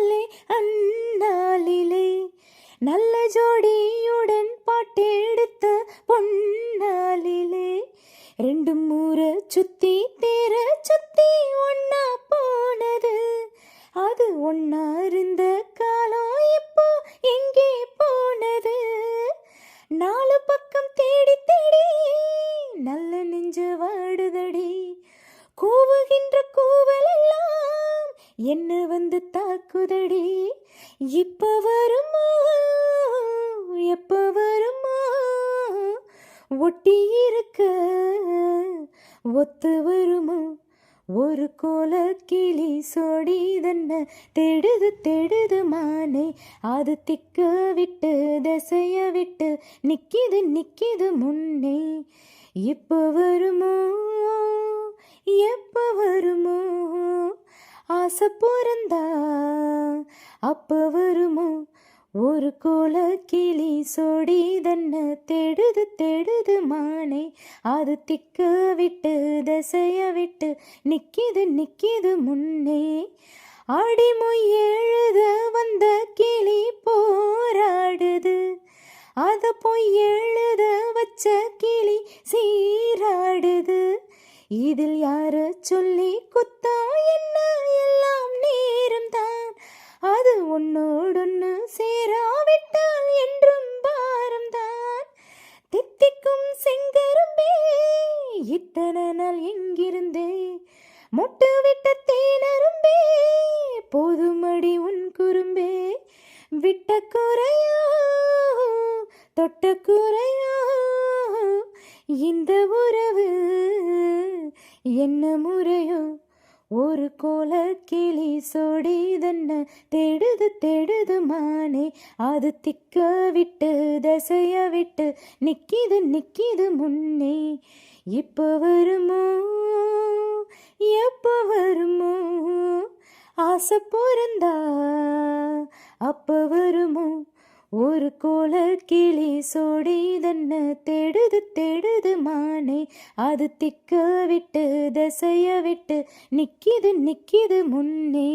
சொல்லி அந்நாளிலே நல்ல ஜோடியுடன் பாட்டெடுத்த பொன்னாளிலே ரெண்டு முறை சுத்தி தேர சுத்தி ஒன்னா போனது அது ஒன்னா இருந்த காலம் இப்போ எங்கே போனது நாலு பக்கம் தேடி தேடி நல்ல நெஞ்சு வாடுதடி கூவுகின்ற கூவல் எல்லாம் என்ன வந்து தாக்குதடி இப்ப வருமோ எப்ப வருமோ ஒட்டி இருக்க ஒத்து வருமோ ஒரு கோல கிளி சோடி தன்ன தெடுது தெடுது மானே அது திக்க விட்டு திசைய விட்டு நிக்கிது நிக்கிது முன்னே இப்ப வருமோ எப்ப வருமோ ஆசை பிறந்தா அப்ப வருமோ ஒரு கோல கிளி சோடி தன்ன தெடுது தெடுது மானே அது திக்க விட்டு திசைய விட்டு நிக்கிது நிக்கிது முன்னே ஆடிமொய் எழுத வந்த கிளி போராடுது அத பொய் எழுத வச்ச கிளி சீராடுது இதில் யார சொல்லி குத்தா என்ன எல்லாம் நேரம் தான் அது ஒன்னோடொன்னு சேராவிட்டால் என்றும் பாரம் தான் தித்திக்கும் செங்கரும்பே இத்தனை நாள் எங்கிருந்தே மொட்டு விட்ட தேனரும்பே போதுமடி உன் குறும்பே விட்ட குறையோ தொட்ட குறையோ இந்த உறவு என்ன முறையோ ஒரு கோல கிளி சோடி தன்ன தெடுது தெடுது மானே அது திக்க விட்டு திசைய விட்டு நிக்கிது நிக்கிது முன்னே இப்ப வருமோ எப்ப வருமோ ஆசை பிறந்தா அப்ப வருமோ ஒரு கோல கிளி சோடி தன்ன தெடுது தெடுது மானே அது திக்க விட்டு திசைய விட்டு நிக்கிது நிக்கிது முன்னே